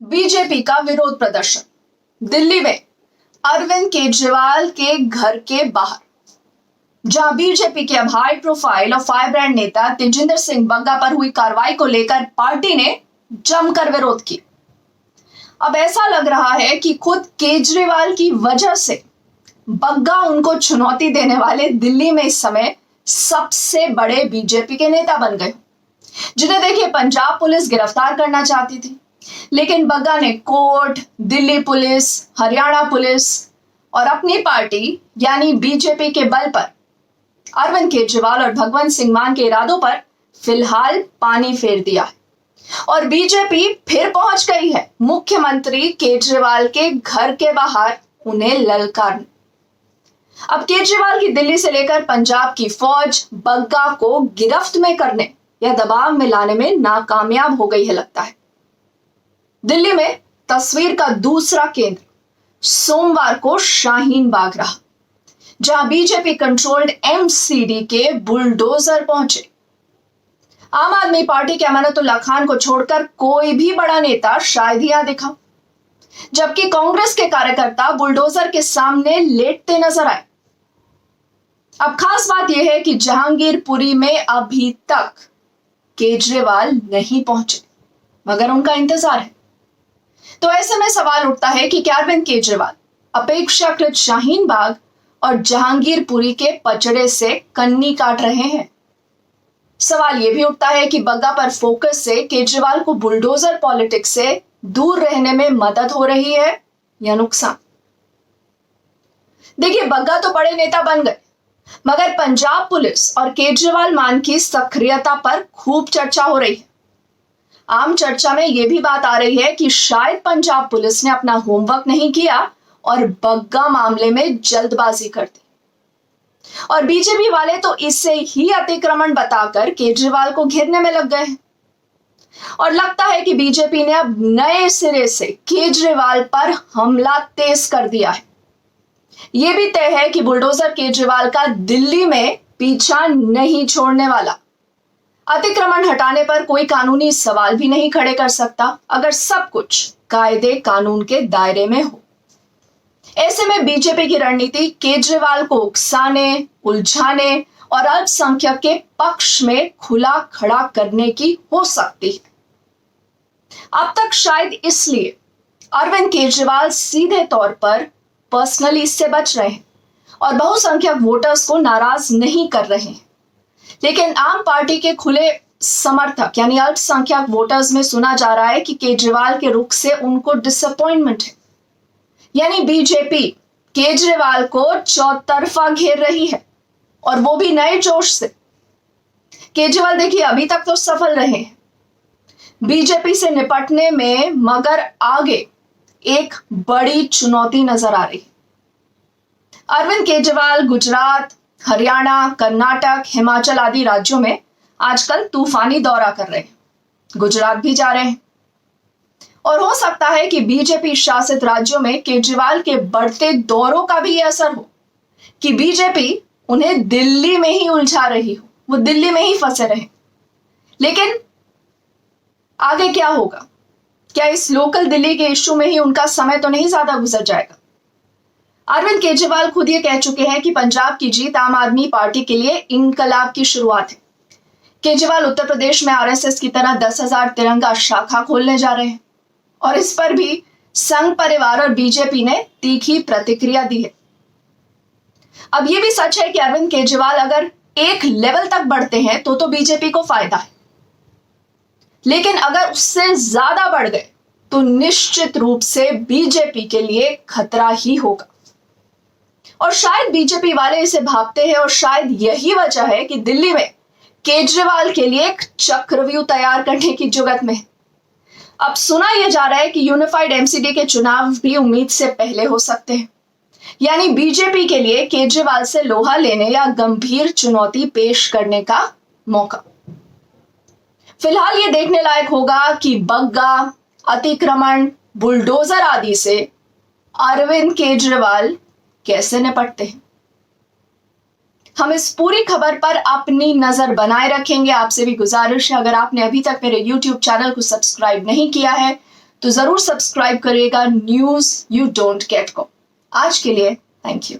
BJP का विरोध प्रदर्शन दिल्ली में अरविंद केजरीवाल के घर के बाहर, जहां बीजेपी के अब हाई प्रोफाइल और फायर ब्रांड नेता तेजिंदर सिंह बग्गा पर हुई कार्रवाई को लेकर पार्टी ने जमकर विरोध किया। अब ऐसा लग रहा है कि खुद केजरीवाल की वजह से बग्गा उनको चुनौती देने वाले दिल्ली में इस समय सबसे बड़े बीजेपी के नेता बन गए, जिन्हें देखिए पंजाब पुलिस गिरफ्तार करना चाहती थी, लेकिन बग्गा ने court, Delhi police, Haryana police और अपनी पार्टी यानी बीजेपी के बल पर अरविंद केजरीवाल और भगवंत सिंह मान के इरादों पर फिलहाल पानी फेर दिया है और बीजेपी फिर पहुंच गई है मुख्यमंत्री केजरीवाल के घर के बाहर उन्हें ललकारने। अब केजरीवाल की दिल्ली से लेकर पंजाब की फौज बग्गा को गिरफ्त में करने या दबाव में लाने में नाकामयाब हो गई है लगता है। दिल्ली में तस्वीर का दूसरा केंद्र सोमवार को शाहीन बाग रहा, जहां बीजेपी कंट्रोल्ड एमसीडी के बुलडोजर पहुंचे। आम आदमी पार्टी के अमानतुल्लाह खान को छोड़कर कोई भी बड़ा नेता शायद ही यहां दिखा, जबकि कांग्रेस के कार्यकर्ता बुलडोजर के सामने लेटते नजर आए। अब खास बात यह है कि जहांगीरपुरी में अभी तक केजरीवाल नहीं पहुंचे, मगर उनका इंतजार है। तो ऐसे में सवाल उठता है कि क्या अरविंद केजरीवाल अपेक्षाकृत शाहीन बाग और जहांगीरपुरी के पचड़े से कन्नी काट रहे हैं? सवाल यह भी उठता है कि बग्गा पर फोकस से केजरीवाल को बुलडोजर पॉलिटिक्स से दूर रहने में मदद हो रही है या नुकसान? देखिए, बग्गा तो बड़े नेता बन गए, मगर पंजाब पुलिस और केजरीवाल मान की सक्रियता पर खूब चर्चा हो रही है। आम चर्चा में यह भी बात आ रही है कि शायद पंजाब पुलिस ने अपना होमवर्क नहीं किया और बग्गा मामले में जल्दबाजी कर दी और बीजेपी वाले तो इसे ही अतिक्रमण बताकर केजरीवाल को घेरने में लग गए हैं। और लगता है कि बीजेपी ने अब नए सिरे से केजरीवाल पर हमला तेज कर दिया है। यह भी तय है कि बुलडोजर केजरीवाल का दिल्ली में पीछा नहीं छोड़ने वाला। अतिक्रमण हटाने पर कोई कानूनी सवाल भी नहीं खड़े कर सकता अगर सब कुछ कायदे कानून के दायरे में हो। ऐसे में बीजेपी की रणनीति केजरीवाल को उकसाने, उलझाने और अल्पसंख्यक के पक्ष में खुला खड़ा करने की हो सकती है। अब तक शायद इसलिए अरविंद केजरीवाल सीधे तौर पर पर्सनली इससे बच रहे हैं और बहुसंख्यक वोटर्स को नाराज नहीं कर रहे हैं, लेकिन आम पार्टी के खुले समर्थक यानी अल्पसंख्यक वोटर्स में सुना जा रहा है कि केजरीवाल के रुख से उनको डिसअपॉइंटमेंट है, यानी बीजेपी केजरीवाल को चौतरफा घेर रही है और वो भी नए जोश से। केजरीवाल देखिए अभी तक तो सफल रहे हैं बीजेपी से निपटने में, मगर आगे एक बड़ी चुनौती नजर आ रही है। अरविंद केजरीवाल गुजरात, हरियाणा, कर्नाटक, हिमाचल आदि राज्यों में आजकल तूफानी दौरा कर रहे हैं, गुजरात भी जा रहे हैं और हो सकता है कि बीजेपी शासित राज्यों में केजरीवाल के बढ़ते दौरों का भी असर हो कि बीजेपी उन्हें दिल्ली में ही उलझा रही हो, वो दिल्ली में ही फंसे रहे। लेकिन आगे क्या होगा? क्या इस लोकल दिल्ली के इश्यू में ही उनका समय तो नहीं ज्यादा गुजर जाएगा? अरविंद केजरीवाल खुद ये कह चुके हैं कि पंजाब की जीत आम आदमी पार्टी के लिए इनकलाब की शुरुआत है। केजरीवाल उत्तर प्रदेश में आरएसएस की तरह 10,000 तिरंगा शाखा खोलने जा रहे हैं और इस पर भी संघ परिवार और बीजेपी ने तीखी प्रतिक्रिया दी है। अब यह भी सच है कि अरविंद केजरीवाल अगर एक लेवल तक बढ़ते हैं तो बीजेपी को फायदा है, लेकिन अगर उससे ज्यादा बढ़ गए तो निश्चित रूप से बीजेपी के लिए खतरा ही होगा। और शायद बीजेपी वाले इसे भांपते हैं और शायद यही वजह है कि दिल्ली में केजरीवाल के लिए एक चक्रव्यूह तैयार करने की जुगत में है। अब सुना यह जा रहा है कि यूनिफाइड एमसीडी के चुनाव भी उम्मीद से पहले हो सकते हैं, यानी बीजेपी के लिए केजरीवाल से लोहा लेने या गंभीर चुनौती पेश करने का मौका। फिलहाल यह देखने लायक होगा कि बग्गा, अतिक्रमण, बुलडोजर आदि से अरविंद केजरीवाल कैसे निपटते हैं। हम इस पूरी खबर पर अपनी नजर बनाए रखेंगे। आपसे भी गुजारिश है, अगर आपने अभी तक मेरे YouTube चैनल को सब्सक्राइब नहीं किया है तो जरूर सब्सक्राइब करिएगा न्यूज यू डोंट गेट को। आज के लिए थैंक यू।